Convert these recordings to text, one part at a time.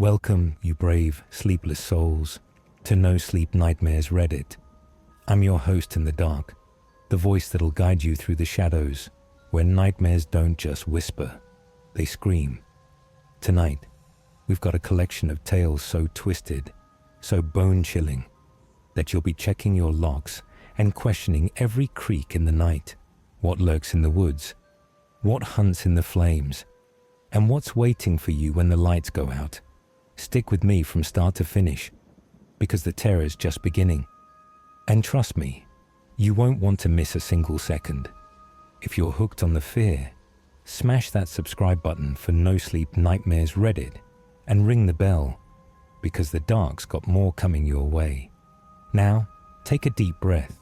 Welcome, you brave, sleepless souls, to NoSleep Nightmares Reddit. I'm your host in the dark, the voice that'll guide you through the shadows, where nightmares don't just whisper, they scream. Tonight, we've got a collection of tales so twisted, so bone-chilling, that you'll be checking your locks and questioning every creak in the night, what lurks in the woods, what hunts in the flames, and what's waiting for you when the lights go out. Stick with me from start to finish, because the terror's just beginning. And trust me, you won't want to miss a single second. If you're hooked on the fear, smash that subscribe button for NoSleep Nightmares Reddit and ring the bell, because the dark's got more coming your way. Now, take a deep breath,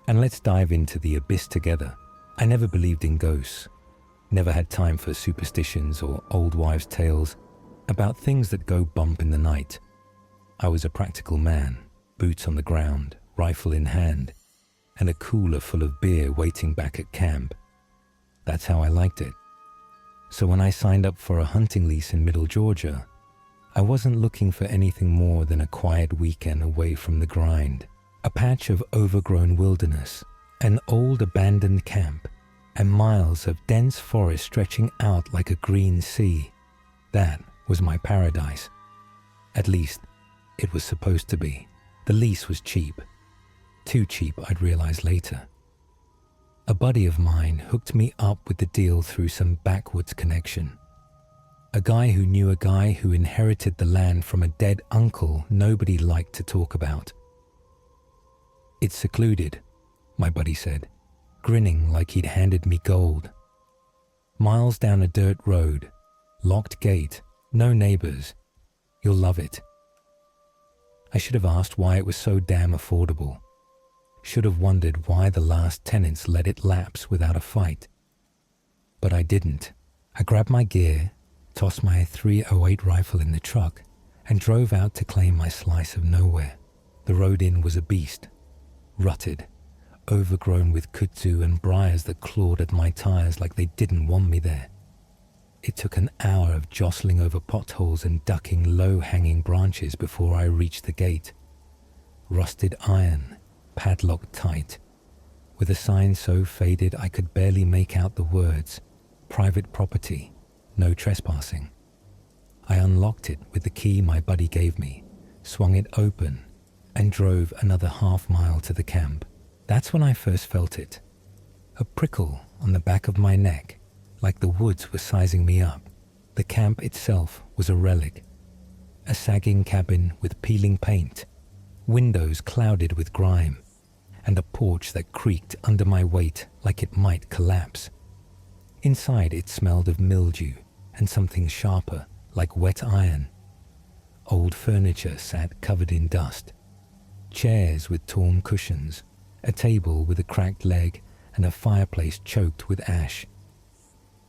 and let's dive into the abyss together. I never believed in ghosts, never had time for superstitions or old wives' tales about things that go bump in the night. I was a practical man, boots on the ground, rifle in hand, and a cooler full of beer waiting back at camp. That's how I liked it. So when I signed up for a hunting lease in Middle Georgia, I wasn't looking for anything more than a quiet weekend away from the grind, a patch of overgrown wilderness, an old abandoned camp, and miles of dense forest stretching out like a green sea. That was my paradise. At least, it was supposed to be. The lease was cheap. Too cheap, I'd realize later. A buddy of mine hooked me up with the deal through some backwoods connection. A guy who knew a guy who inherited the land from a dead uncle nobody liked to talk about. "It's secluded," my buddy said, grinning like he'd handed me gold. "Miles down a dirt road, locked gate, no neighbors. You'll love it." I should have asked why it was so damn affordable. Should have wondered why the last tenants let it lapse without a fight. But I didn't. I grabbed my gear, tossed my .308 rifle in the truck, and drove out to claim my slice of nowhere. The road in was a beast. Rutted, overgrown with kudzu and briars that clawed at my tires like they didn't want me there. It took an hour of jostling over potholes and ducking low-hanging branches before I reached the gate. Rusted iron, padlocked tight, with a sign so faded I could barely make out the words, "Private property, no trespassing." I unlocked it with the key my buddy gave me, swung it open, and drove another half-mile to the camp. That's when I first felt it. A prickle on the back of my neck, like the woods were sizing me up. The camp itself was a relic. A sagging cabin with peeling paint, windows clouded with grime, and a porch that creaked under my weight like it might collapse. Inside it smelled of mildew and something sharper, like wet iron. Old furniture sat covered in dust. Chairs with torn cushions, a table with a cracked leg, and a fireplace choked with ash.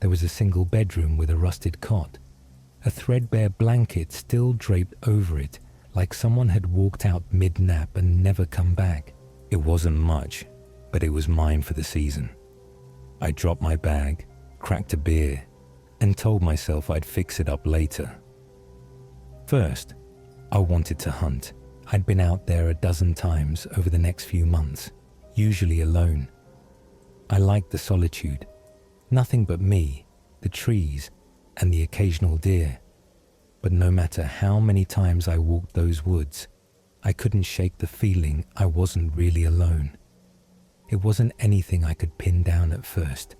There was a single bedroom with a rusted cot, a threadbare blanket still draped over it like someone had walked out mid-nap and never come back. It wasn't much, but it was mine for the season. I dropped my bag, cracked a beer, and told myself I'd fix it up later. First, I wanted to hunt. I'd been out there a dozen times over the next few months, usually alone. I liked the solitude. Nothing but me, the trees, and the occasional deer. But no matter how many times I walked those woods, I couldn't shake the feeling I wasn't really alone. It wasn't anything I could pin down at first.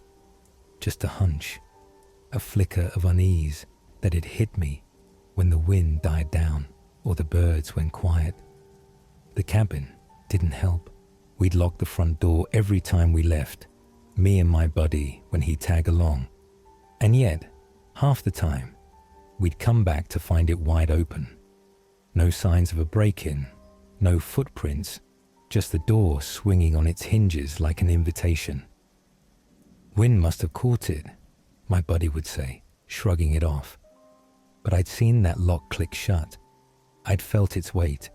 Just a hunch, a flicker of unease that had hit me when the wind died down or the birds went quiet. The cabin didn't help. We'd lock the front door every time we left, me and my buddy when he'd tag along. And yet, half the time, we'd come back to find it wide open. No signs of a break-in, no footprints, just the door swinging on its hinges like an invitation. "Wind must have caught it," my buddy would say, shrugging it off. But I'd seen that lock click shut. I'd felt its weight.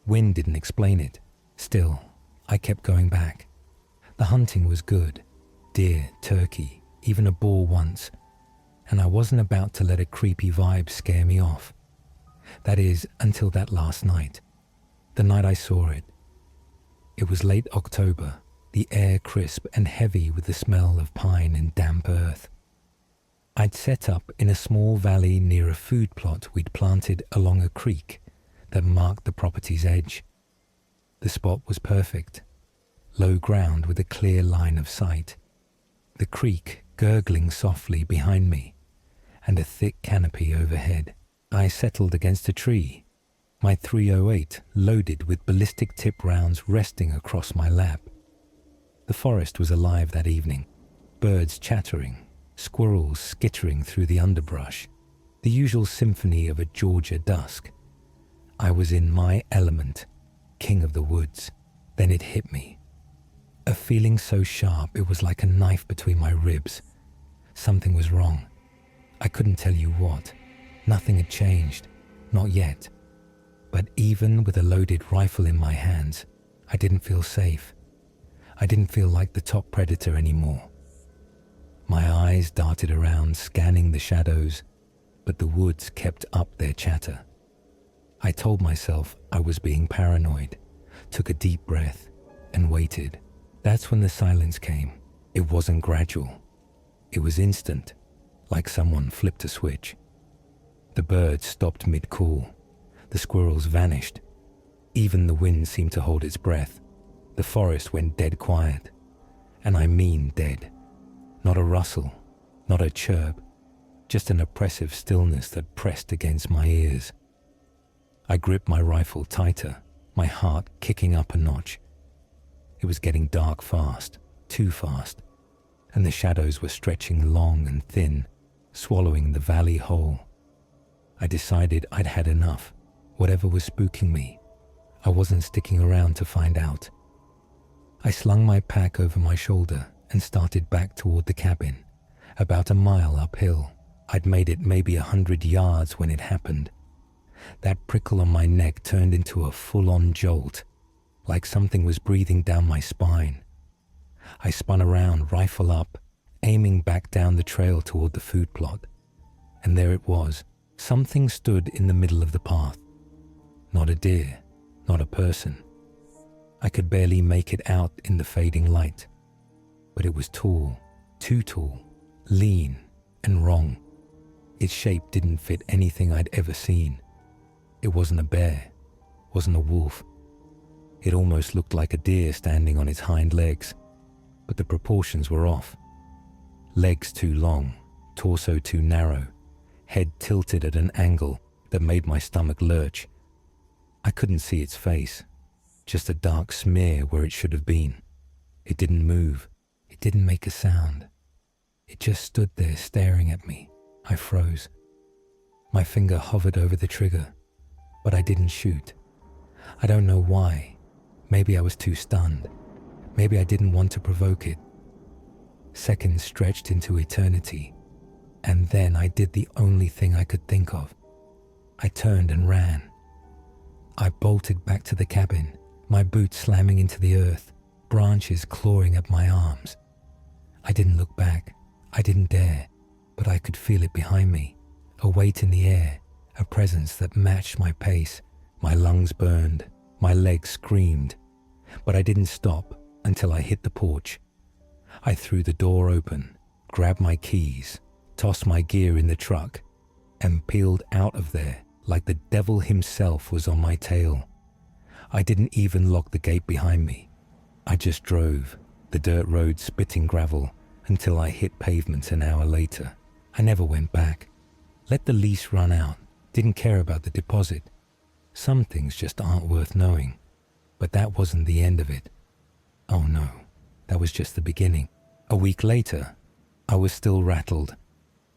Wind didn't explain it. Still, I kept going back. The hunting was good. Deer, turkey, even a boar once. And I wasn't about to let a creepy vibe scare me off. That is, until that last night. The night I saw it. It was late October, the air crisp and heavy with the smell of pine and damp earth. I'd set up in a small valley near a food plot we'd planted along a creek that marked the property's edge. The spot was perfect, low ground with a clear line of sight, the creek gurgling softly behind me, and a thick canopy overhead. I settled against a tree, my .308 loaded with ballistic tip rounds resting across my lap. The forest was alive that evening, birds chattering, squirrels skittering through the underbrush, the usual symphony of a Georgia dusk. I was in my element, king of the woods. Then it hit me. A feeling so sharp it was like a knife between my ribs. Something was wrong. I couldn't tell you what. Nothing had changed. Not yet. But even with a loaded rifle in my hands, I didn't feel safe. I didn't feel like the top predator anymore. My eyes darted around, scanning the shadows, but the woods kept up their chatter. I told myself I was being paranoid, took a deep breath, and waited. That's when the silence came. It wasn't gradual. It was instant, like someone flipped a switch. The birds stopped mid-call. The squirrels vanished. Even the wind seemed to hold its breath. The forest went dead quiet. And I mean dead. Not a rustle, not a chirp, just an oppressive stillness that pressed against my ears. I gripped my rifle tighter, my heart kicking up a notch. It was getting dark fast, too fast, and the shadows were stretching long and thin, swallowing the valley whole. I decided I'd had enough. Whatever was spooking me, I wasn't sticking around to find out. I slung my pack over my shoulder and started back toward the cabin, about a mile uphill. I'd made it maybe 100 yards when it happened. That prickle on my neck turned into a full-on jolt, like something was breathing down my spine. I spun around, rifle up, aiming back down the trail toward the food plot. And there it was. Something stood in the middle of the path. Not a deer, not a person. I could barely make it out in the fading light. But it was tall, too tall, lean, and wrong. Its shape didn't fit anything I'd ever seen. It wasn't a bear, wasn't a wolf. It almost looked like a deer standing on its hind legs, but the proportions were off. Legs too long, torso too narrow, head tilted at an angle that made my stomach lurch. I couldn't see its face, just a dark smear where it should have been. It didn't move. It didn't make a sound. It just stood there staring at me. I froze. My finger hovered over the trigger, but I didn't shoot. I don't know why. Maybe I was too stunned. Maybe I didn't want to provoke it. Seconds stretched into eternity, and then I did the only thing I could think of. I turned and ran. I bolted back to the cabin, my boots slamming into the earth, branches clawing at my arms. I didn't look back. I didn't dare, but I could feel it behind me, a weight in the air, a presence that matched my pace. My lungs burned, my legs screamed, but I didn't stop until I hit the porch. I threw the door open, grabbed my keys, tossed my gear in the truck, and peeled out of there like the devil himself was on my tail. I didn't even lock the gate behind me. I just drove, the dirt road spitting gravel, until I hit pavement an hour later. I never went back. Let the lease run out. Didn't care about the deposit. Some things just aren't worth knowing. But that wasn't the end of it. Oh no, that was just the beginning. A week later, I was still rattled.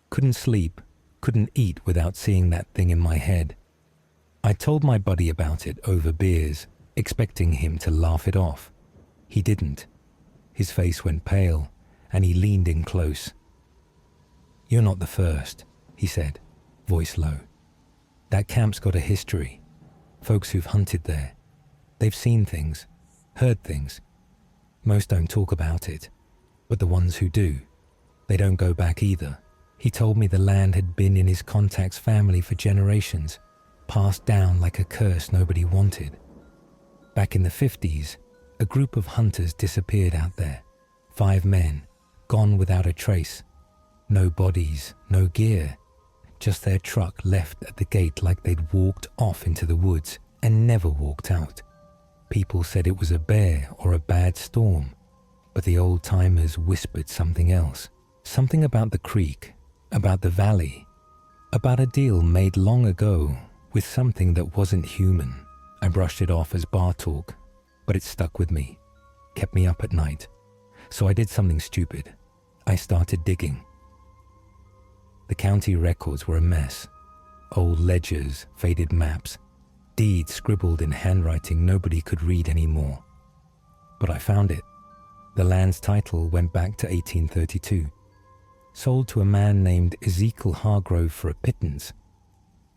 Couldn't sleep, couldn't eat without seeing that thing in my head. I told my buddy about it over beers, expecting him to laugh it off. He didn't. His face went pale, and he leaned in close. "You're not the first," he said, voice low. "That camp's got a history. Folks who've hunted there. They've seen things, heard things. Most don't talk about it, but the ones who do, they don't go back either." He told me the land had been in his contact's family for generations. passed down like a curse nobody wanted. Back in the 50s, a group of hunters disappeared out there. 5 men, gone without a trace. No bodies, no gear, just their truck left at the gate like they'd walked off into the woods and never walked out. People said it was a bear or a bad storm, but the old-timers whispered something else. Something about the creek, about the valley, about a deal made long ago with something that wasn't human. I brushed it off as bar talk, but it stuck with me, kept me up at night. So I did something stupid. I started digging. The county records were a mess. Old ledgers, faded maps, deeds scribbled in handwriting nobody could read anymore. But I found it. The land's title went back to 1832. Sold to a man named Ezekiel Hargrove for a pittance.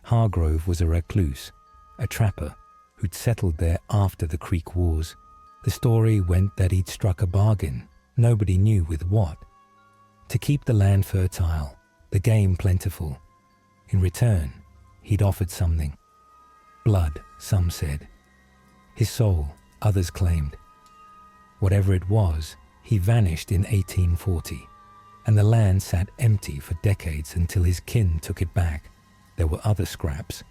Hargrove was a recluse, a trapper, who'd settled there after the Creek Wars. The story went that he'd struck a bargain, nobody knew with what. To keep the land fertile, the game plentiful. In return, he'd offered something. Blood, some said. His soul, others claimed. Whatever it was, he vanished in 1840, and the land sat empty for decades until his kin took it back. There were other scraps,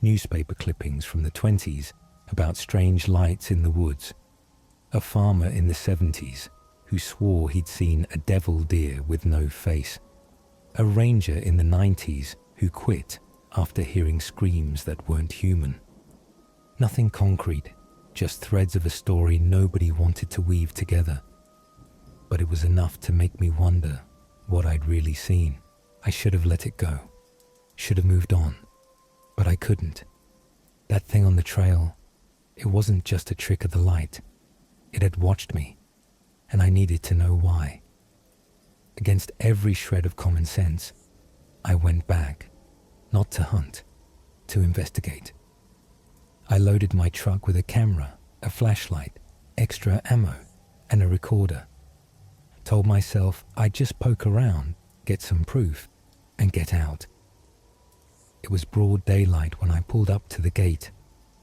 newspaper clippings from the 20s about strange lights in the woods. A farmer in the 70s who swore he'd seen a devil deer with no face. A ranger in the 90s who quit after hearing screams that weren't human. Nothing concrete, just threads of a story nobody wanted to weave together. But it was enough to make me wonder what I'd really seen. I should have let it go, should have moved on, but I couldn't. That thing on the trail, it wasn't just a trick of the light. It had watched me, and I needed to know why. Against every shred of common sense, I went back, not to hunt, to investigate. I loaded my truck with a camera, a flashlight, extra ammo, and a recorder. Told myself I'd just poke around, get some proof, and get out. It was broad daylight when I pulled up to the gate,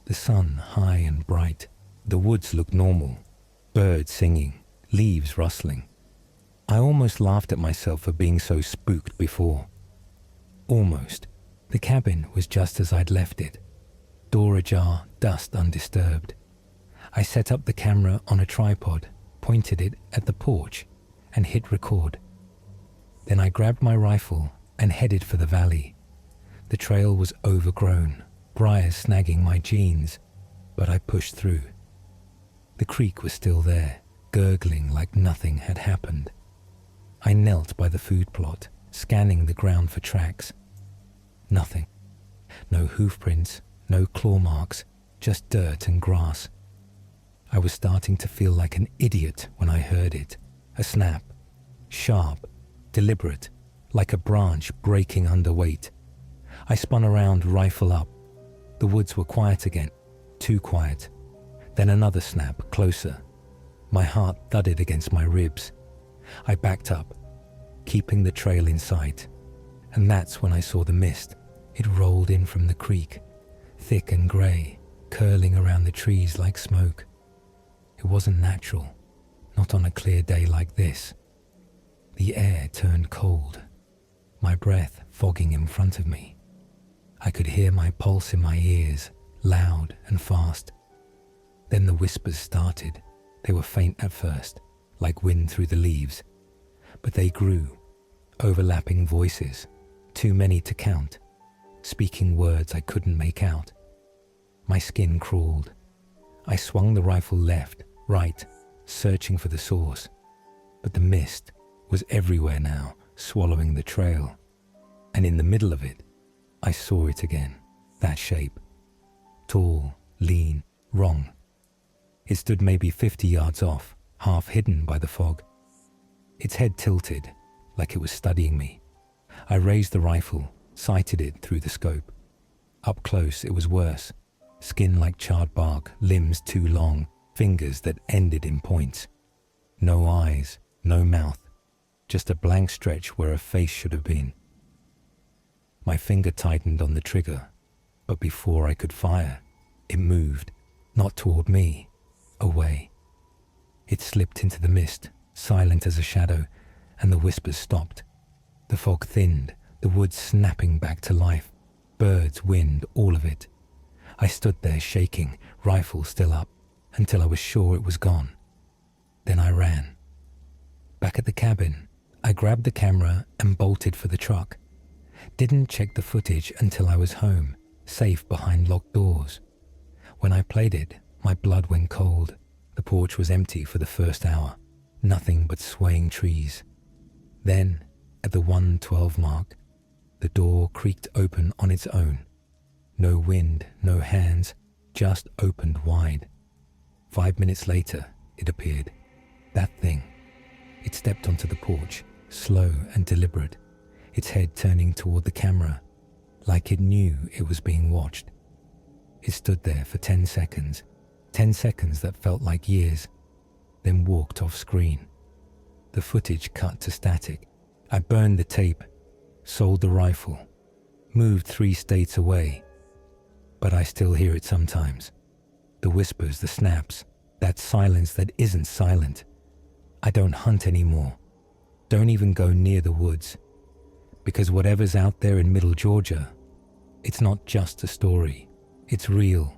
the sun high and bright. The woods looked normal, birds singing, leaves rustling. I almost laughed at myself for being so spooked before. Almost. The cabin was just as I'd left it. Door ajar, dust undisturbed. I set up the camera on a tripod, pointed it at the porch, and hit record. Then I grabbed my rifle and headed for the valley. The trail was overgrown, briars snagging my jeans, but I pushed through. The creek was still there, gurgling like nothing had happened. I knelt by the food plot, scanning the ground for tracks. Nothing. No hoof prints, no claw marks, just dirt and grass. I was starting to feel like an idiot when I heard it. A snap. Sharp, deliberate, like a branch breaking under weight. I spun around, rifle up. The woods were quiet again, too quiet. Then another snap, closer. My heart thudded against my ribs. I backed up, keeping the trail in sight. And that's when I saw the mist. It rolled in from the creek, thick and grey, curling around the trees like smoke. It wasn't natural, not on a clear day like this. The air turned cold, my breath fogging in front of me. I could hear my pulse in my ears, loud and fast. Then the whispers started. They were faint at first, like wind through the leaves, but they grew, overlapping voices, too many to count, speaking words I couldn't make out. My skin crawled. I swung the rifle left, right, searching for the source, but the mist was everywhere now, swallowing the trail. And in the middle of it, I saw it again, that shape. Tall, lean, wrong. It stood maybe 50 yards off, half hidden by the fog. Its head tilted, like it was studying me. I raised the rifle, sighted it through the scope. Up close, it was worse. Skin like charred bark, limbs too long, fingers that ended in points. No eyes, no mouth, just a blank stretch where a face should have been. My finger tightened on the trigger. But before I could fire, it moved, not toward me, away. It slipped into the mist, silent as a shadow, and the whispers stopped. The fog thinned, the woods snapping back to life, birds, wind, all of it. I stood there shaking, rifle still up, until I was sure it was gone. Then I ran. Back at the cabin, I grabbed the camera and bolted for the truck. Didn't check the footage until I was home, safe behind locked doors. When I played it, my blood went cold. The porch was empty for the first hour, nothing but swaying trees. Then, at the 1:12 mark, the door creaked open on its own. No wind, no hands, just opened wide. 5 minutes later, it appeared. That thing. It stepped onto the porch, slow and deliberate, its head turning toward the camera, like it knew it was being watched. It stood there for 10 seconds, 10 seconds that felt like years, then walked off screen. The footage cut to static. I burned the tape, sold the rifle, moved 3 states away. But I still hear it sometimes. The whispers, the snaps, that silence that isn't silent. I don't hunt anymore. Don't even go near the woods. Because whatever's out there in middle Georgia, it's not just a story. It's real.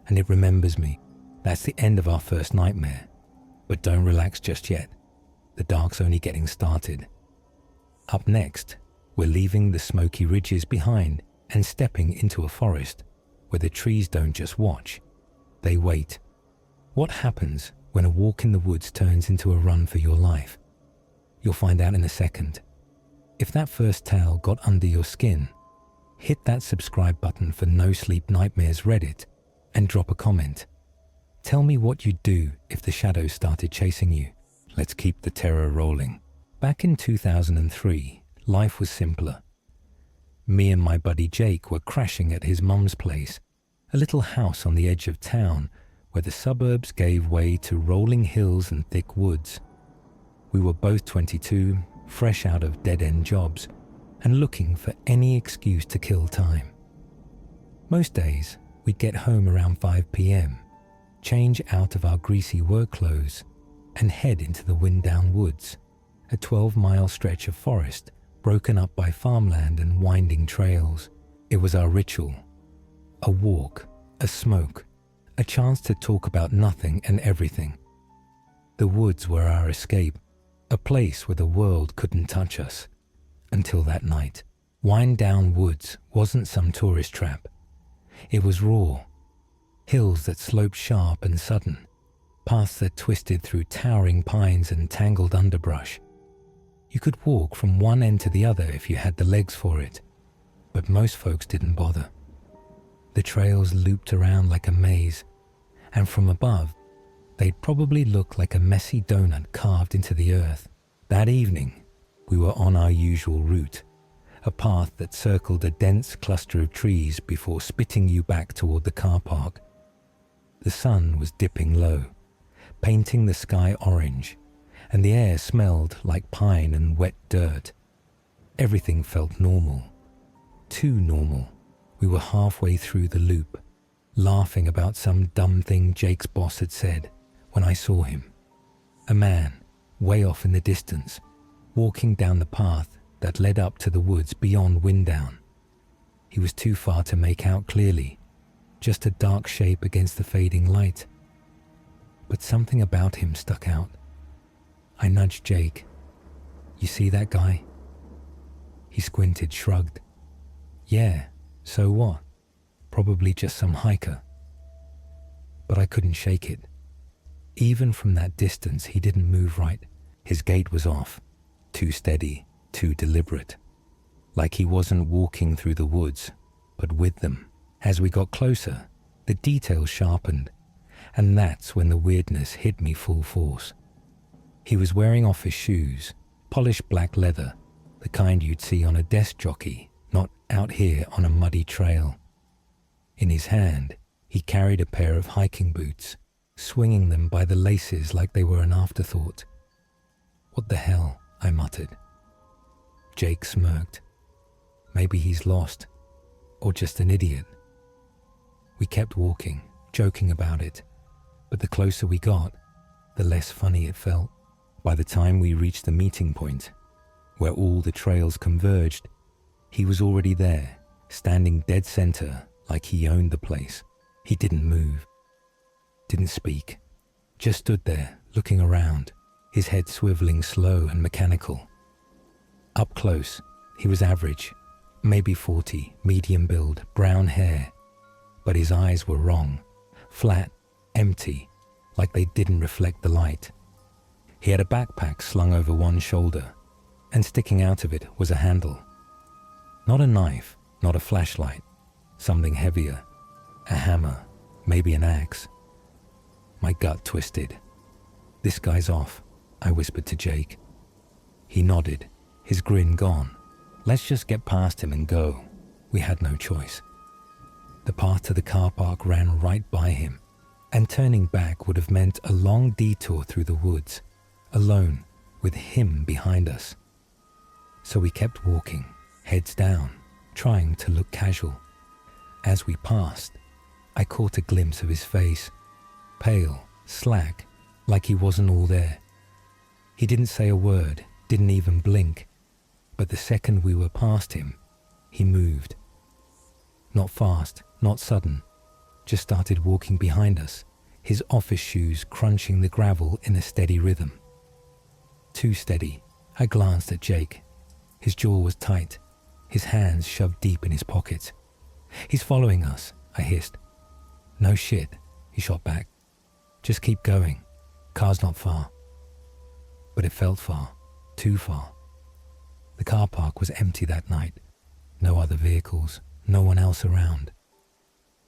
And it remembers me. That's the end of our first nightmare. But don't relax just yet. The dark's only getting started. Up next, we're leaving the smoky ridges behind and stepping into a forest where the trees don't just watch, they wait. What happens when a walk in the woods turns into a run for your life? You'll find out in a second. If that first tale got under your skin, hit that subscribe button for NoSleep Nightmares Reddit and drop a comment. Tell me what you'd do if the shadows started chasing you. Let's keep the terror rolling. Back in 2003, life was simpler. Me and my buddy Jake were crashing at his mum's place, a little house on the edge of town where the suburbs gave way to rolling hills and thick woods. We were both 22, fresh out of dead-end jobs, and looking for any excuse to kill time. Most days, we'd get home around 5 p.m., change out of our greasy work clothes, and head into the wind-down woods, a 12-mile stretch of forest broken up by farmland and winding trails. It was our ritual. A walk, a smoke, a chance to talk about nothing and everything. The woods were our escape, a place where the world couldn't touch us. Until that night, Wind-Down Woods wasn't some tourist trap. It was raw. Hills that sloped sharp and sudden, paths that twisted through towering pines and tangled underbrush. You could walk from one end to the other if you had the legs for it, but most folks didn't bother. The trails looped around like a maze, and from above, they'd probably look like a messy donut carved into the earth. That evening, we were on our usual route, a path that circled a dense cluster of trees before spitting you back toward the car park. The sun was dipping low, painting the sky orange, and the air smelled like pine and wet dirt. Everything felt normal. Too normal. We were halfway through the loop, laughing about some dumb thing Jake's boss had said when I saw him. A man, way off in the distance, walking down the path that led up to the woods beyond Wind-Down. He was too far to make out clearly, just a dark shape against the fading light. But something about him stuck out. I nudged Jake. "You see that guy?" He squinted, shrugged. "Yeah, so what? Probably just some hiker." But I couldn't shake it. Even from that distance, he didn't move right. His gait was off, too steady, too deliberate. Like he wasn't walking through the woods, but with them. As we got closer, the details sharpened, and that's when the weirdness hit me full force. He was wearing office shoes, polished black leather, the kind you'd see on a desk jockey, not out here on a muddy trail. In his hand, he carried a pair of hiking boots, swinging them by the laces like they were an afterthought. "What the hell?" I muttered. Jake smirked. Maybe he's lost, or just an idiot. kept walking, joking about it, but the closer we got, the less funny it felt. By the time we reached the meeting point, where all the trails converged, he was already there, standing dead center like he owned the place. He didn't move, didn't speak, just stood there looking around, his head swiveling slow and mechanical. Up close, he was average, maybe 40, medium build, brown hair, but his eyes were wrong, flat, empty, like they didn't reflect the light. He had a backpack slung over one shoulder, and sticking out of it was a handle. Not a knife, not a flashlight, something heavier, a hammer, maybe an axe. My gut twisted. "This guy's off," I whispered to Jake. He nodded, his grin gone. "Let's just get past him and go." We had no choice. The path to the car park ran right by him, and turning back would have meant a long detour through the woods, alone, with him behind us. So we kept walking, heads down, trying to look casual. As we passed, I caught a glimpse of his face, pale, slack, like he wasn't all there. He didn't say a word, didn't even blink, but the second we were past him, he moved. Not fast, not sudden, just started walking behind us, his office shoes crunching the gravel in a steady rhythm. Too steady. I glanced at Jake. His jaw was tight, his hands shoved deep in his pockets. "He's following us," I hissed. "No shit," he shot back. "Just keep going. Car's not far." But it felt far, too far. The car park was empty that night. No other vehicles, no one else around.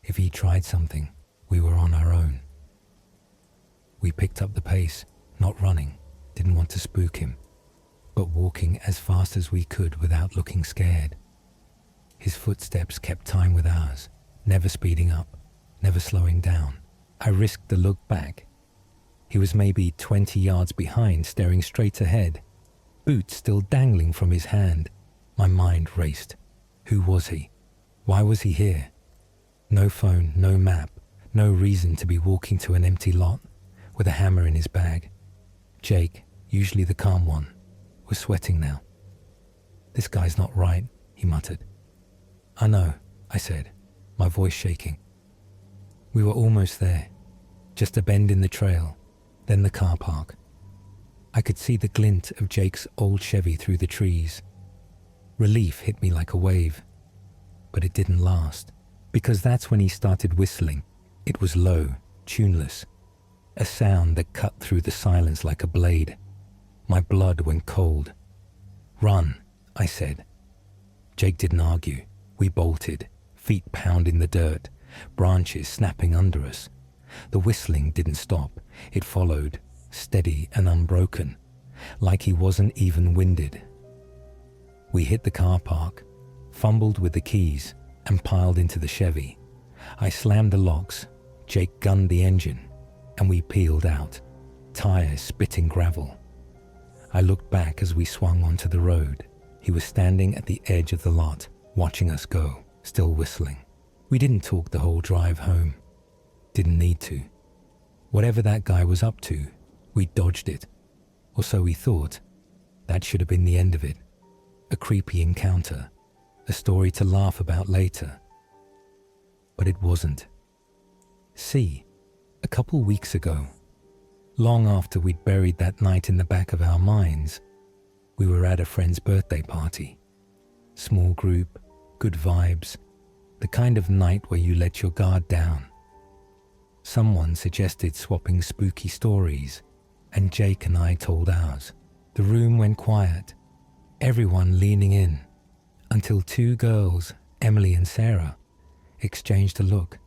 If he tried something, we were on our own. We picked up the pace, not running, didn't want to spook him, but walking as fast as we could without looking scared. His footsteps kept time with ours, never speeding up, never slowing down. I risked a look back. He was maybe 20 yards behind, staring straight ahead, boots still dangling from his hand. My mind raced. Who was he? Why was he here? No phone, no map, no reason to be walking to an empty lot with a hammer in his bag. Jake, usually the calm one, was sweating now. "This guy's not right," he muttered. "I know," I said, my voice shaking. We were almost there, just a bend in the trail, then the car park. I could see the glint of Jake's old Chevy through the trees. Relief hit me like a wave, but it didn't last, because that's when he started whistling. It was low, tuneless, a sound that cut through the silence like a blade. My blood went cold. "Run," I said. Jake didn't argue. We bolted, feet pounding the dirt, branches snapping under us. The whistling didn't stop. It followed, steady and unbroken, like he wasn't even winded. We hit the car park, fumbled with the keys, and piled into the Chevy. I slammed the locks, Jake gunned the engine, and we peeled out, tires spitting gravel. I looked back as we swung onto the road. He was standing at the edge of the lot, watching us go, still whistling. We didn't talk the whole drive home. Didn't need to. Whatever that guy was up to, we dodged it. Or so we thought. That should have been the end of it. A creepy encounter, a story to laugh about later. But it wasn't. See, a couple weeks ago, long after we'd buried that night in the back of our minds, we were at a friend's birthday party. Small group, good vibes, the kind of night where you let your guard down. Someone suggested swapping spooky stories, and Jake and I told ours. The room went quiet, everyone leaning in, until two girls, Emily and Sarah, exchanged a look.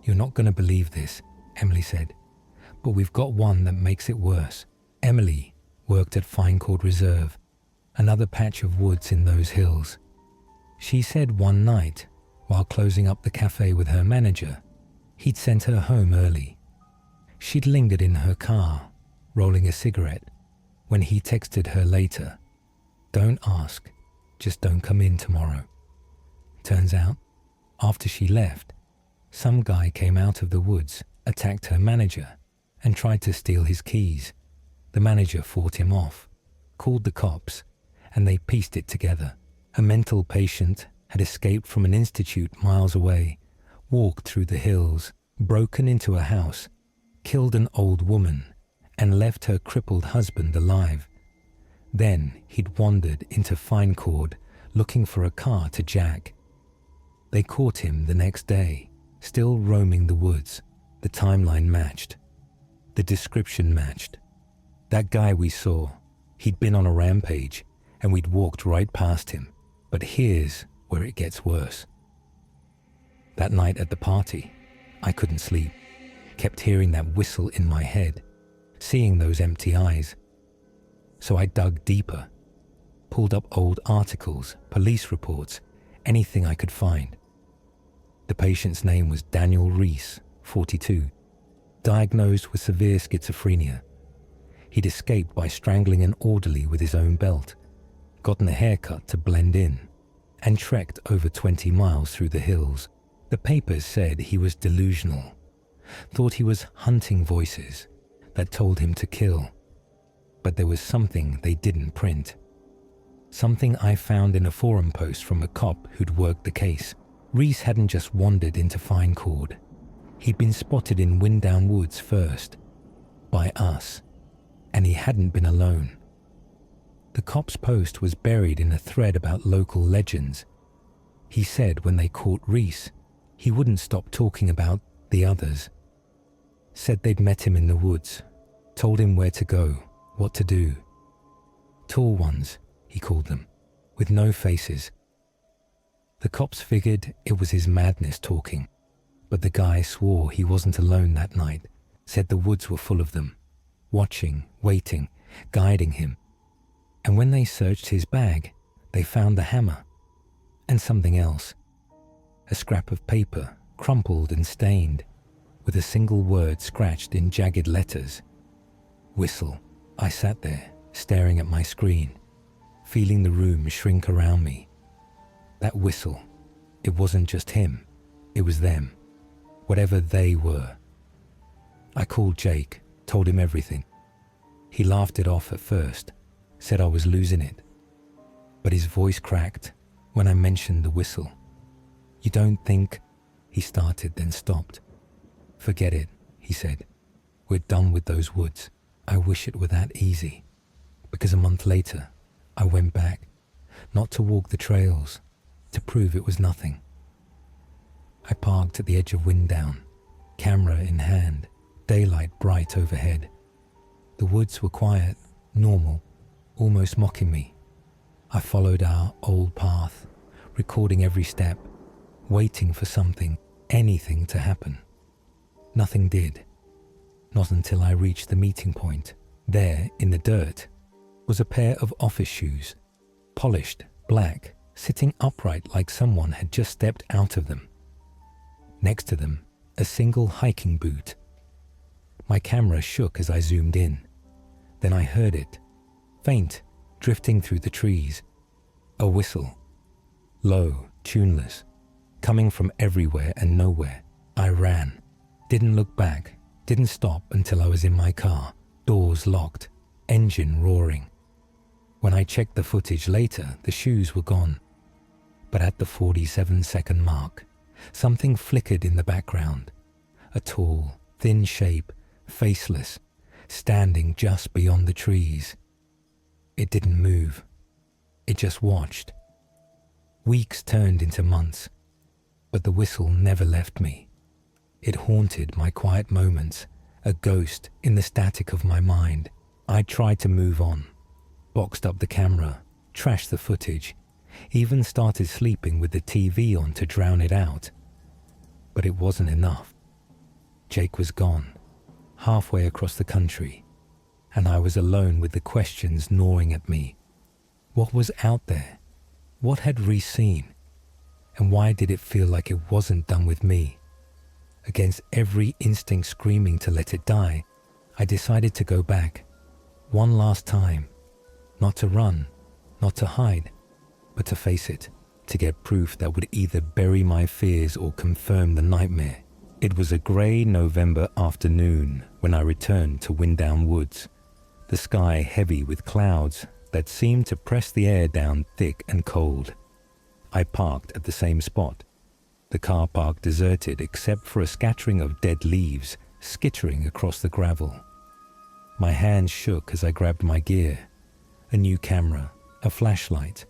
"You're not going to believe this," Emily said, "but we've got one that makes it worse." Emily worked at Fine Cord Reserve, another patch of woods in those hills. She said one night, while closing up the cafe with her manager, he'd sent her home early. She'd lingered in her car, rolling a cigarette, when he texted her later, "Don't ask, just don't come in tomorrow." Turns out, after she left, Some guy came out of the woods, attacked her manager, and tried to steal his keys. The manager fought him off, called the cops, and they pieced it together. A mental patient had escaped from an institute miles away, walked through the hills, broken into a house, killed an old woman, and left her crippled husband alive. Then he'd wandered into Fine Cord looking for a car to jack. They caught him the next day, still roaming the woods. The timeline matched. The description matched. That guy we saw, he'd been on a rampage, and we'd walked right past him. But here's where it gets worse. That night at the party, I couldn't sleep. Kept hearing that whistle in my head, seeing those empty eyes. So I dug deeper, pulled up old articles, police reports, anything I could find. The patient's name was Daniel Reese, 42, diagnosed with severe schizophrenia. He'd escaped by strangling an orderly with his own belt, gotten a haircut to blend in, and trekked over 20 miles through the hills. The papers said he was delusional, thought he was hunting voices that told him to kill. But there was something they didn't print. Something I found in a forum post from a cop who'd worked the case. Reese hadn't just wandered into Fine Cord. He'd been spotted in Winddown Woods first, by us, and he hadn't been alone. The cop's post was buried in a thread about local legends. He said when they caught Reese, he wouldn't stop talking about the others. Said they'd met him in the woods, told him where to go, what to do. Tall ones, he called them, with no faces. The cops figured it was his madness talking, but the guy swore he wasn't alone that night, said the woods were full of them, watching, waiting, guiding him. And when they searched his bag, they found the hammer and something else. A scrap of paper, crumpled and stained, with a single word scratched in jagged letters. Whistle. I sat there, staring at my screen, feeling the room shrink around me. That whistle, it wasn't just him, it was them, whatever they were. I called Jake, told him everything. He laughed it off at first, said I was losing it. But his voice cracked when I mentioned the whistle. You don't think... He started, then stopped. Forget it, he said. We're done with those woods. I wish it were that easy. Because a month later, I went back, not to walk the trails, to prove it was nothing. I parked at the edge of Winddown, camera in hand, daylight bright overhead. The woods were quiet, normal, almost mocking me. I followed our old path, recording every step, waiting for something, anything to happen. Nothing did. Not until I reached the meeting point. There, in the dirt, was a pair of office shoes, polished, black, sitting upright like someone had just stepped out of them. Next to them, a single hiking boot. My camera shook as I zoomed in. Then I heard it, faint, drifting through the trees. A whistle. Low, tuneless, coming from everywhere and nowhere. I ran, didn't look back, didn't stop until I was in my car, doors locked, engine roaring. When I checked the footage later, the shoes were gone. But at the 47-second mark, something flickered in the background. A tall, thin shape, faceless, standing just beyond the trees. It didn't move. It just watched. Weeks turned into months, but the whistle never left me. It haunted my quiet moments, a ghost in the static of my mind. I tried to move on, boxed up the camera, trashed the footage, even started sleeping with the TV on to drown it out. But it wasn't enough. Jake was gone, halfway across the country, and I was alone with the questions gnawing at me. What was out there? What had Reese seen? And why did it feel like it wasn't done with me? Against every instinct screaming to let it die, I decided to go back, one last time, not to run, not to hide, but to face it, to get proof that would either bury my fears or confirm the nightmare It was a grey November afternoon when I returned to Windown Woods, the sky heavy with clouds that seemed to press the air down thick and cold. I parked at the same spot, the car park deserted except for a scattering of dead leaves skittering across the gravel. My hands shook as I grabbed my gear, a new camera, a flashlight,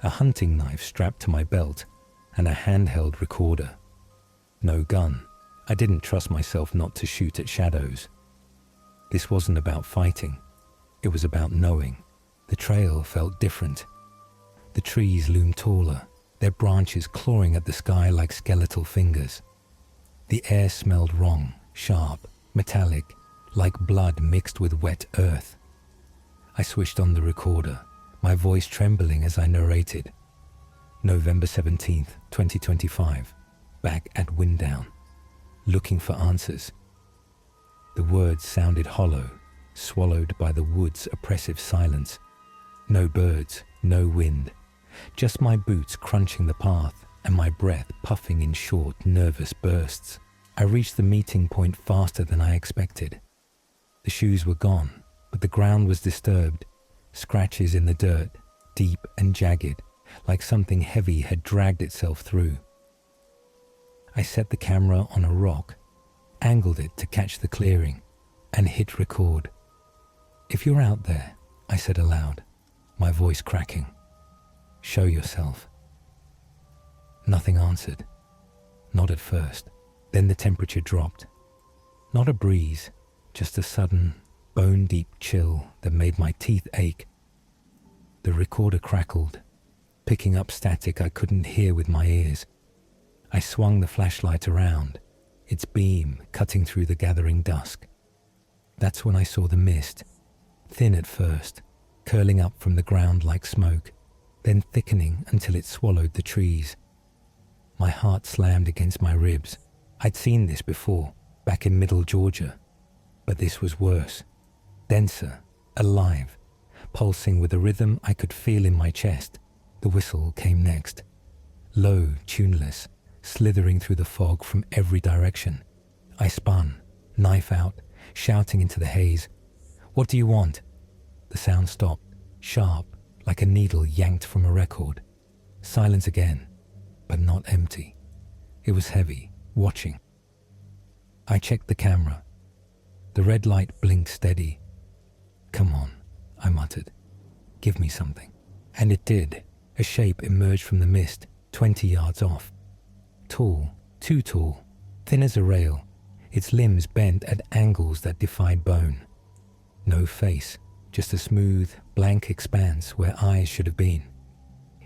a hunting knife strapped to my belt, and a handheld recorder. No gun. I didn't trust myself not to shoot at shadows. This wasn't about fighting. It was about knowing. The trail felt different. The trees loomed taller, their branches clawing at the sky like skeletal fingers. The air smelled wrong, sharp, metallic, like blood mixed with wet earth. I switched on the recorder, my voice trembling as I narrated. November 17th, 2025, back at Windown, looking for answers. The words sounded hollow, swallowed by the wood's oppressive silence. No birds, no wind, just my boots crunching the path and my breath puffing in short, nervous bursts. I reached the meeting point faster than I expected. The shoes were gone, but the ground was disturbed, scratches in the dirt, deep and jagged, like something heavy had dragged itself through. I set the camera on a rock, angled it to catch the clearing, and hit record. "If you're out there," I said aloud, my voice cracking, "show yourself." Nothing answered. Not at first. Then the temperature dropped. Not a breeze, just a sudden, bone-deep chill that made my teeth ache. The recorder crackled, picking up static I couldn't hear with my ears. I swung the flashlight around, its beam cutting through the gathering dusk. That's when I saw the mist, thin at first, curling up from the ground like smoke, then thickening until it swallowed the trees. My heart slammed against my ribs. I'd seen this before, back in Middle Georgia, but this was worse, denser, alive, pulsing with a rhythm I could feel in my chest. The whistle came next, low, tuneless, slithering through the fog from every direction. I spun, knife out, shouting into the haze, "What do you want?" The sound stopped, sharp, like a needle yanked from a record. Silence again, but not empty. It was heavy, watching. I checked the camera. The red light blinked steady. "Come on," I muttered. "Give me something." And it did. A shape emerged from the mist, 20 yards off. Tall, too tall, thin as a rail, its limbs bent at angles that defied bone. No face, just a smooth, blank expanse where eyes should have been.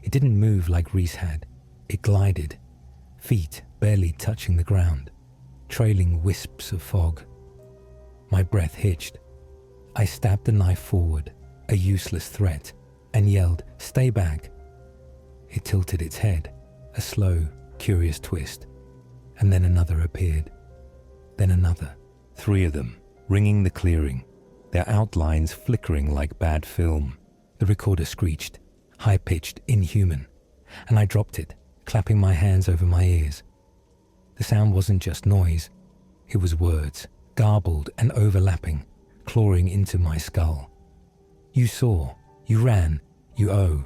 It didn't move like Reese had. It glided, feet barely touching the ground, trailing wisps of fog. My breath hitched. I stabbed the knife forward, a useless threat, and yelled, "Stay back." It tilted its head, a slow, curious twist, and then another appeared. Then another, 3 of them, ringing the clearing, their outlines flickering like bad film. The recorder screeched, high-pitched, inhuman, and I dropped it, clapping my hands over my ears. The sound wasn't just noise, it was words, garbled and overlapping, clawing into my skull. "You saw, you ran, you owe."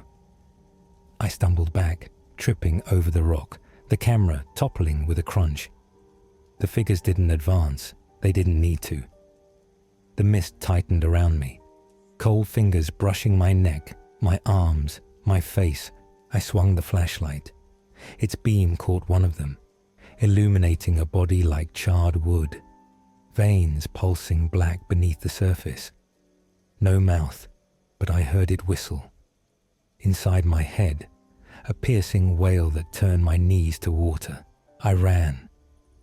I stumbled back, tripping over the rock, the camera toppling with a crunch. The figures didn't advance, they didn't need to. The mist tightened around me, cold fingers brushing my neck, my arms, my face. I swung the flashlight. Its beam caught one of them, illuminating a body like charred wood, veins pulsing black beneath the surface. No mouth, but I heard it whistle. Inside my head, a piercing wail that turned my knees to water. I ran,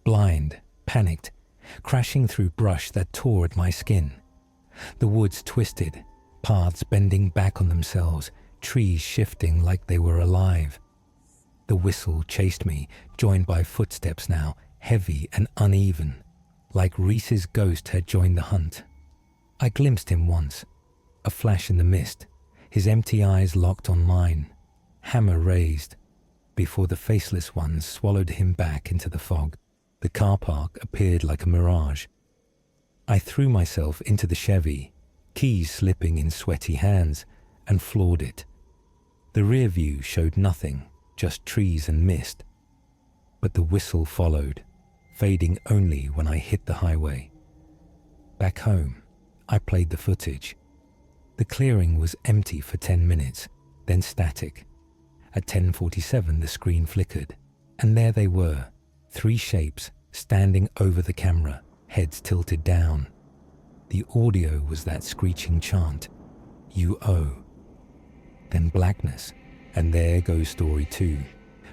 blind, panicked, crashing through brush that tore at my skin. The woods twisted, paths bending back on themselves, trees shifting like they were alive. The whistle chased me, joined by footsteps now, heavy and uneven, like Reese's ghost had joined the hunt. I glimpsed him once, a flash in the mist, his empty eyes locked on mine, hammer raised, before the faceless ones swallowed him back into the fog. The car park appeared like a mirage. I threw myself into the Chevy, keys slipping in sweaty hands, and floored it. The rear view showed nothing, just trees and mist. But the whistle followed, fading only when I hit the highway. Back home, I played the footage. The clearing was empty for 10 minutes, then static. At 10:47 the screen flickered, and there they were, 3 shapes standing over the camera, heads tilted down. The audio was that screeching chant, "You owe." Then blackness, and there goes story 2,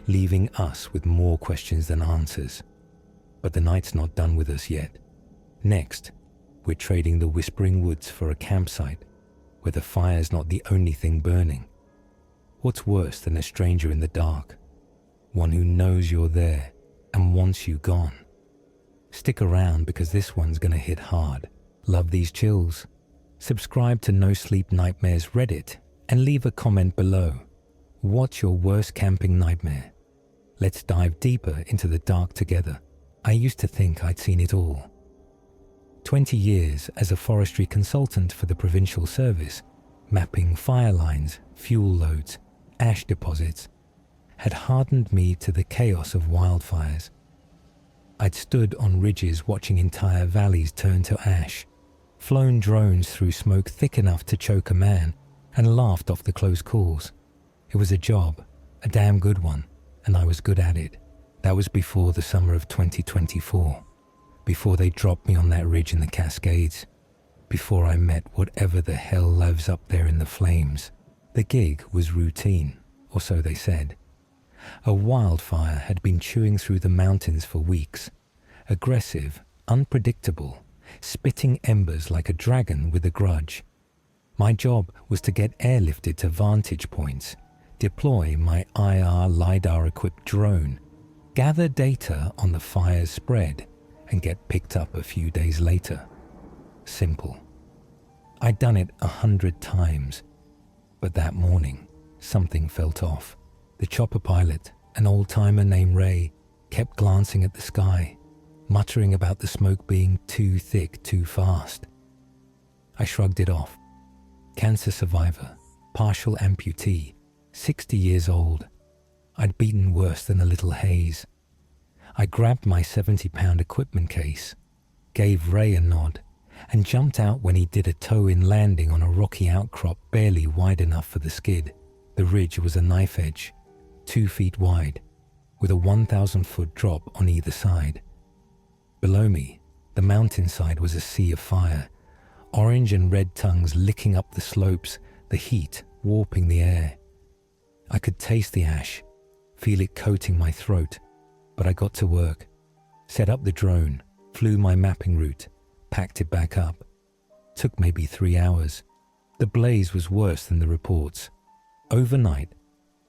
leaving us with more questions than answers. But the night's not done with us yet. Next, we're trading the whispering woods for a campsite where the fire's not the only thing burning. What's worse than a stranger in the dark? One who knows you're there and wants you gone. Stick around because this one's gonna hit hard. Love these chills? Subscribe to NoSleep Nightmares Reddit and leave a comment below. What's your worst camping nightmare? Let's dive deeper into the dark together. I used to think I'd seen it all. 20 years as a forestry consultant for the Provincial Service, mapping fire lines, fuel loads, ash deposits, had hardened me to the chaos of wildfires. I'd stood on ridges watching entire valleys turn to ash, flown drones through smoke thick enough to choke a man, and laughed off the close calls. It was a job, a damn good one, and I was good at it. That was before the summer of 2024, before they dropped me on that ridge in the Cascades, before I met whatever the hell lives up there in the flames. The gig was routine, or so they said. A wildfire had been chewing through the mountains for weeks, aggressive, unpredictable, spitting embers like a dragon with a grudge. My job was to get airlifted to vantage points, deploy my IR LiDAR-equipped drone, gather data on the fire's spread, and get picked up a few days later. Simple. I'd done it 100 times, but that morning, something felt off. The chopper pilot, an old-timer named Ray, kept glancing at the sky, muttering about the smoke being too thick too fast. I shrugged it off. Cancer survivor, partial amputee, 60 years old. I'd beaten worse than a little haze. I grabbed my 70-pound equipment case, gave Ray a nod, and jumped out when he did a toe-in landing on a rocky outcrop barely wide enough for the skid. The ridge was a knife edge, 2 feet wide, with a 1,000-foot drop on either side. Below me, the mountainside was a sea of fire, orange and red tongues licking up the slopes, the heat warping the air. I could taste the ash, feel it coating my throat, but I got to work, set up the drone, flew my mapping route, packed it back up. Took maybe 3 hours. The blaze was worse than the reports. Overnight,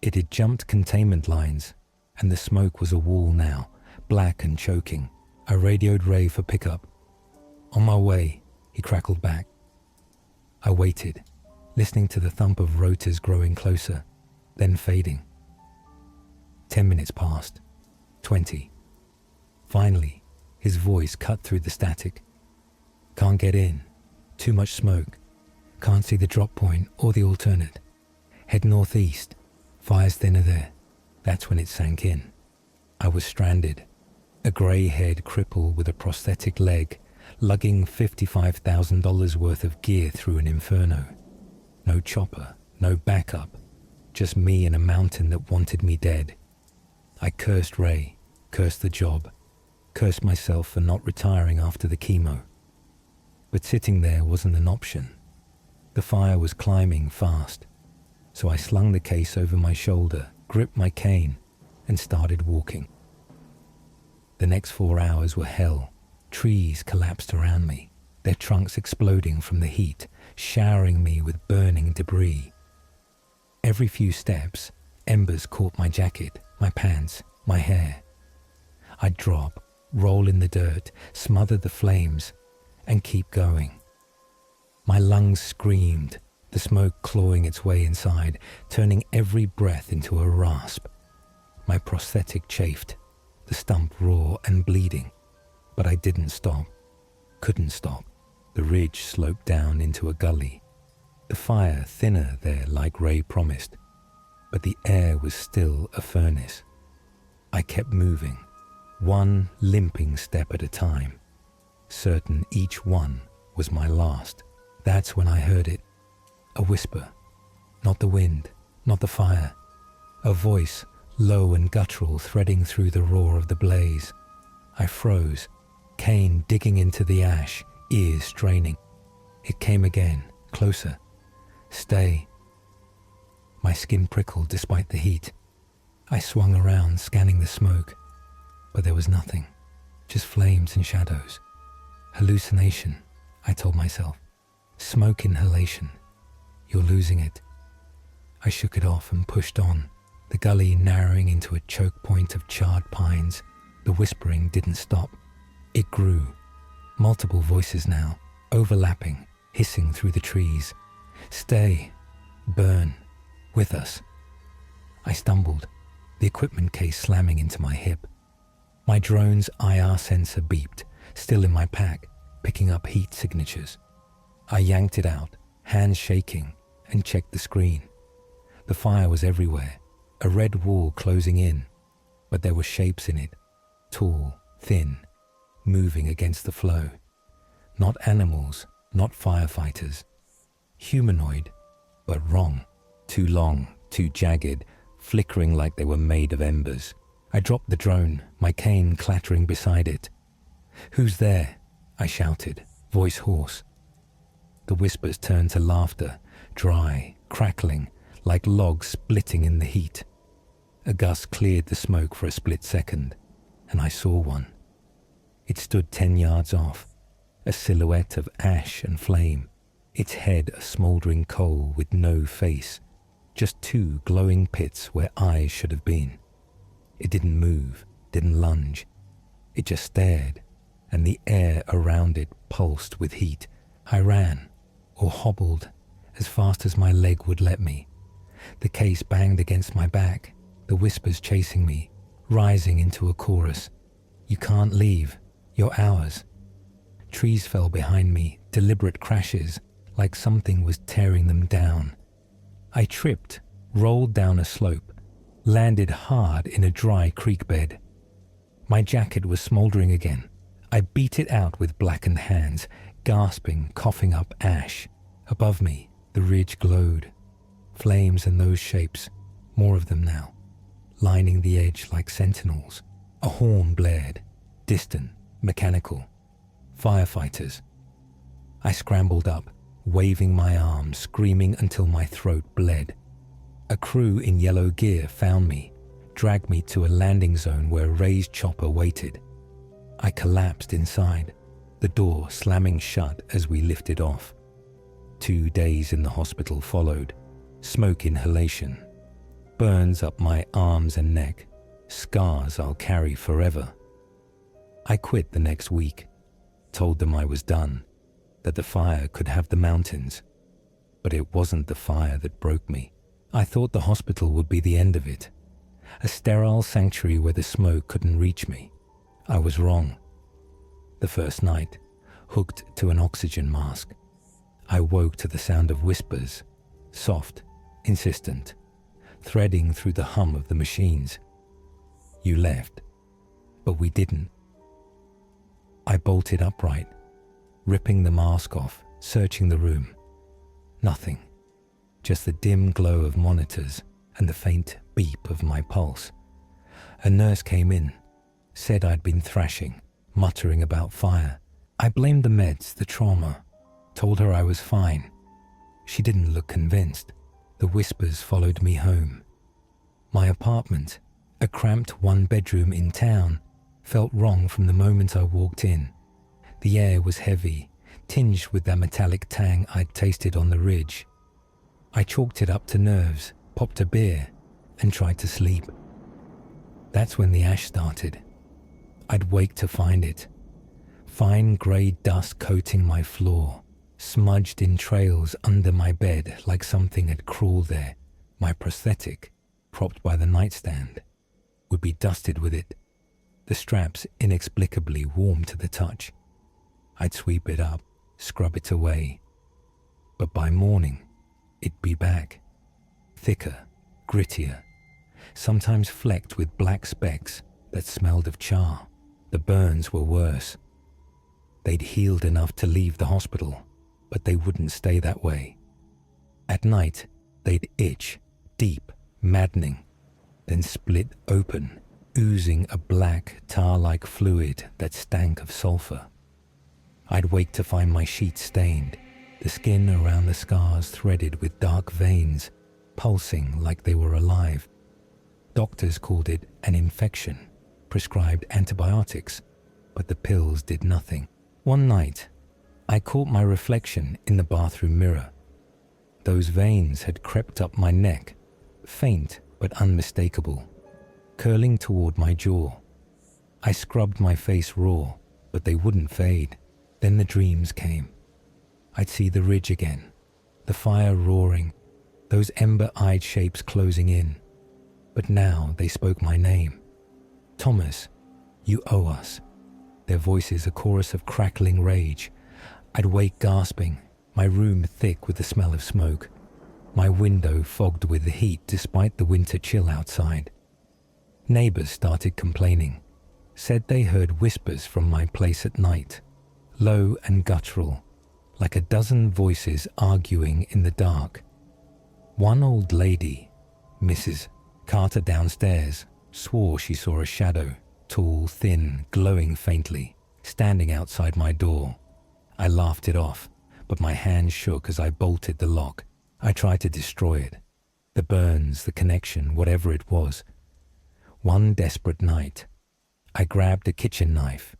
it had jumped containment lines, and the smoke was a wall now, black and choking. I radioed Ray for pickup. "On my way," he crackled back. I waited, listening to the thump of rotors growing closer, then fading. 10 minutes passed, 20. Finally, his voice cut through the static. "Can't get in. Too much smoke. Can't see the drop point or the alternate. Head northeast. Fire's thinner there." That's when it sank in. I was stranded. A grey-haired cripple with a prosthetic leg, lugging $55,000 worth of gear through an inferno. No chopper, no backup, just me in a mountain that wanted me dead. I cursed Ray, cursed the job, cursed myself for not retiring after the chemo. But sitting there wasn't an option. The fire was climbing fast, so I slung the case over my shoulder, gripped my cane, and started walking. The next 4 hours were hell. Trees collapsed around me, their trunks exploding from the heat, showering me with burning debris. Every few steps, embers caught my jacket, my pants, my hair. I'd drop, roll in the dirt, smother the flames, and keep going. My lungs screamed, the smoke clawing its way inside, turning every breath into a rasp. My prosthetic chafed, the stump raw and bleeding. But I didn't stop. Couldn't stop. The ridge sloped down into a gully. The fire thinner there like Ray promised, but the air was still a furnace. I kept moving, one limping step at a time, certain each one was my last. That's when I heard it. A whisper. Not the wind, not the fire. A voice, low and guttural, threading through the roar of the blaze. I froze, cane digging into the ash, ears straining. It came again, closer. Stay. My skin prickled despite the heat. I swung around, scanning the smoke, but there was nothing, just flames and shadows. Hallucination, I told myself. Smoke inhalation. You're losing it. I shook it off and pushed on, the gully narrowing into a choke point of charred pines. The whispering didn't stop. It grew. Multiple voices now, overlapping, hissing through the trees. Stay. Burn. With us. I stumbled, the equipment case slamming into my hip. My drone's IR sensor beeped, still in my pack, picking up heat signatures. I yanked it out, hands shaking, and checked the screen. The fire was everywhere, a red wall closing in, but there were shapes in it, tall, thin, moving against the flow. Not animals, not firefighters. Humanoid, but wrong. Too long, too jagged, flickering like they were made of embers. I dropped the drone, my cane clattering beside it. "Who's there?" I shouted, voice hoarse. The whispers turned to laughter, dry, crackling, like logs splitting in the heat. A gust cleared the smoke for a split second, and I saw one. It stood 10 yards off, a silhouette of ash and flame, its head a smouldering coal with no face, just 2 glowing pits where eyes should have been. It didn't move, didn't lunge. It just stared, and the air around it pulsed with heat. I ran, or hobbled, as fast as my leg would let me. The case banged against my back, the whispers chasing me, rising into a chorus. "You can't leave. You're ours." Trees fell behind me, deliberate crashes, like something was tearing them down. I tripped, rolled down a slope, landed hard in a dry creek bed. My jacket was smoldering again. I beat it out with blackened hands, gasping, coughing up ash. Above me, the ridge glowed. Flames and those shapes, more of them now, lining the edge like sentinels. A horn blared, distant, mechanical. Firefighters. I scrambled up, waving my arms, screaming until my throat bled. A crew in yellow gear found me, dragged me to a landing zone where Ray's chopper waited. I collapsed inside, the door slamming shut as we lifted off. 2 days in the hospital followed, smoke inhalation, burns up my arms and neck, scars I'll carry forever. I quit the next week, told them I was done, that the fire could have the mountains. But it wasn't the fire that broke me. I thought the hospital would be the end of it, a sterile sanctuary where the smoke couldn't reach me. I was wrong. The first night, hooked to an oxygen mask, I woke to the sound of whispers, soft, insistent, threading through the hum of the machines. You left, but we didn't. I bolted upright, ripping the mask off, searching the room. Nothing, just the dim glow of monitors and the faint beep of my pulse. A nurse came in, said I'd been thrashing, muttering about fire. I blamed the meds, the trauma, told her I was fine. She didn't look convinced. The whispers followed me home. My apartment, a cramped 1-bedroom in town, felt wrong from the moment I walked in. The air was heavy, tinged with that metallic tang I'd tasted on the ridge. I chalked it up to nerves, popped a beer, and tried to sleep. That's when the ash started. I'd wake to find it. Fine grey dust coating my floor, smudged in trails under my bed like something had crawled there. My prosthetic, propped by the nightstand, would be dusted with it. the straps inexplicably warm to the touch. I'd sweep it up, scrub it away. But by morning, it'd be back. Thicker, grittier, sometimes flecked with black specks that smelled of char. The burns were worse. They'd healed enough to leave the hospital, but they wouldn't stay that way. At night, they'd itch, deep, maddening, then split open, oozing a black, tar-like fluid that stank of sulfur. I'd wake to find my sheets stained, the skin around the scars threaded with dark veins, pulsing like they were alive. Doctors called it an infection, prescribed antibiotics, but the pills did nothing. One night, I caught my reflection in the bathroom mirror. Those veins had crept up my neck, faint but unmistakable, curling toward my jaw. I scrubbed my face raw, but they wouldn't fade. Then the dreams came. I'd see the ridge again, the fire roaring, those ember-eyed shapes closing in. But now they spoke my name. Thomas, you owe us. Their voices a chorus of crackling rage. I'd wake gasping, my room thick with the smell of smoke, my window fogged with the heat despite the winter chill outside. Neighbors started complaining, said they heard whispers from my place at night, low and guttural, like a dozen voices arguing in the dark. One old lady, Mrs. Carter downstairs, swore she saw a shadow, tall, thin, glowing faintly, standing outside my door. I laughed it off, but my hand shook as I bolted the lock. I tried to destroy it. The burns, the connection, whatever it was. One desperate night, I grabbed a kitchen knife,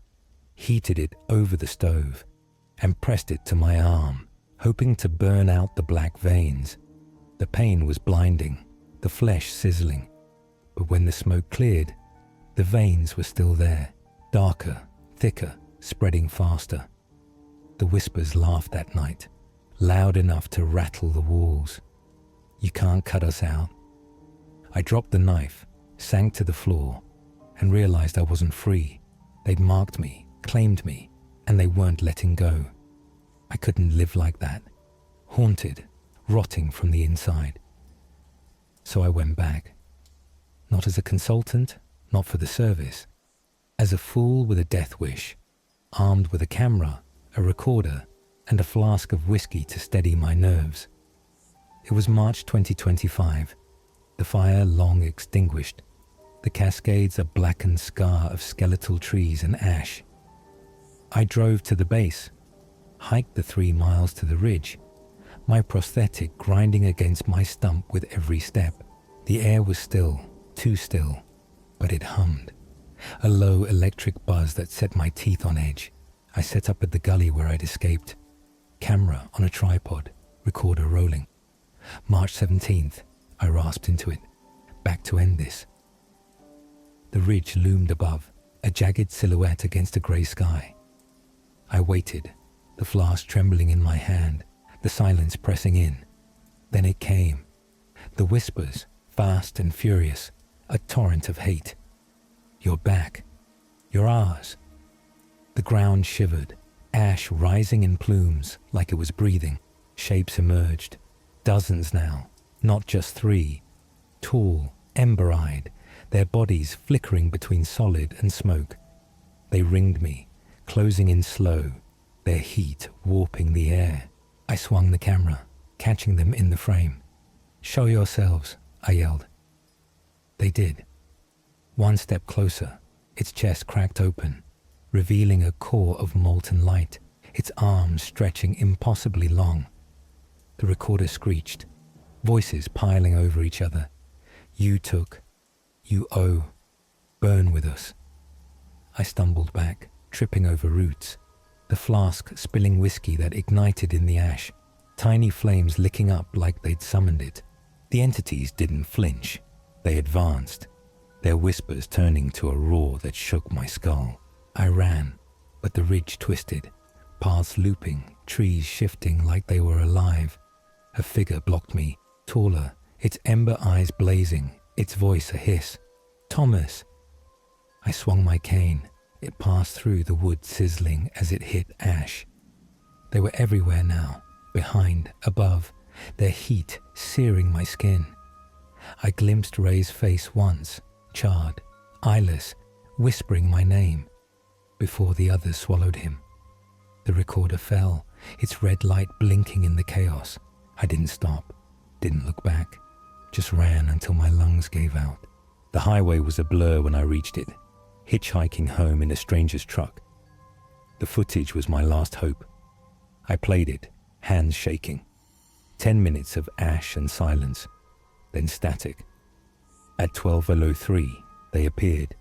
heated it over the stove, and pressed it to my arm, hoping to burn out the black veins. The pain was blinding, the flesh sizzling, but when the smoke cleared, the veins were still there, darker, thicker, spreading faster. The whispers laughed that night, loud enough to rattle the walls. You can't cut us out. I dropped the knife, sank to the floor, and realized I wasn't free. They'd marked me, claimed me, and they weren't letting go. I couldn't live like that, haunted, rotting from the inside. So I went back. Not as a consultant, not for the service. As a fool with a death wish, armed with a camera, a recorder, and a flask of whiskey to steady my nerves. It was March 2025, the fire long extinguished, the Cascades a blackened scar of skeletal trees and ash. I drove to the base, hiked the 3 miles to the ridge, my prosthetic grinding against my stump with every step. The air was still, too still, but it hummed, a low electric buzz that set my teeth on edge. I set up at the gully where I'd escaped, camera on a tripod, recorder rolling. March 17th, I rasped into it, back to end this. The ridge loomed above, a jagged silhouette against a grey sky. I waited, the flask trembling in my hand, the silence pressing in. Then it came. The whispers, fast and furious, a torrent of hate. You're back. You're ours. The ground shivered, ash rising in plumes like it was breathing. Shapes emerged. Dozens now, not just 3. Tall, ember-eyed, their bodies flickering between solid and smoke. They ringed me, closing in slow, their heat warping the air. I swung the camera, catching them in the frame. "Show yourselves," I yelled. They did. One step closer, its chest cracked open, revealing a core of molten light, its arms stretching impossibly long. The recorder screeched, voices piling over each other. You took, you owe, burn with us. I stumbled back, tripping over roots, the flask spilling whiskey that ignited in the ash, tiny flames licking up like they'd summoned it. The entities didn't flinch. They advanced, their whispers turning to a roar that shook my skull. I ran, but the ridge twisted, paths looping, trees shifting like they were alive. A figure blocked me, taller, its ember eyes blazing, its voice a hiss. "Thomas!" I swung my cane. It passed through the wood, sizzling as it hit ash. They were everywhere now, behind, above, their heat searing my skin. I glimpsed Ray's face once, charred, eyeless, whispering my name, before the others swallowed him. The recorder fell, its red light blinking in the chaos. I didn't stop, didn't look back, just ran until my lungs gave out. The highway was a blur when I reached it, hitchhiking home in a stranger's truck. The footage was my last hope. I played it, hands shaking. 10 minutes of ash and silence, then static. At 12:03, they appeared,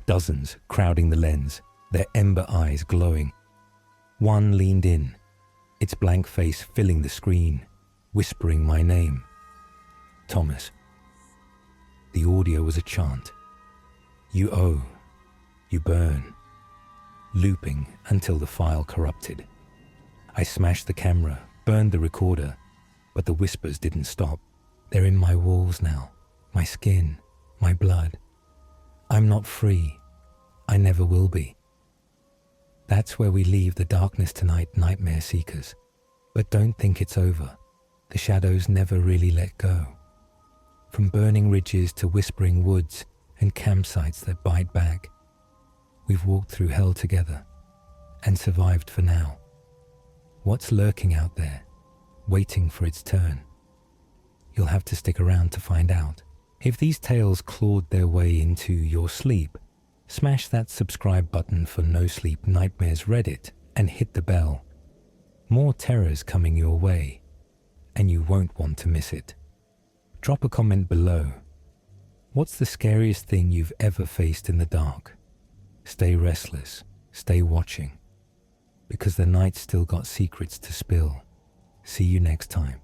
dozens crowding the lens, their ember eyes glowing. One leaned in, its blank face filling the screen, whispering my name. Thomas. The audio was a chant. You owe, you burn, looping until the file corrupted. I smashed the camera, burned the recorder, but the whispers didn't stop. They're in my walls now, my skin, my blood. I'm not free. I never will be. That's where we leave the darkness tonight, nightmare seekers. But don't think it's over. The shadows never really let go. From burning ridges to whispering woods and campsites that bite back, we've walked through hell together and survived for now. What's lurking out there, waiting for its turn? You'll have to stick around to find out. If these tales clawed their way into your sleep, smash that subscribe button for NoSleep Nightmares Reddit and hit the bell. More terrors coming your way, and you won't want to miss it. Drop a comment below. What's the scariest thing you've ever faced in the dark? Stay restless, stay watching, because the night's still got secrets to spill. See you next time.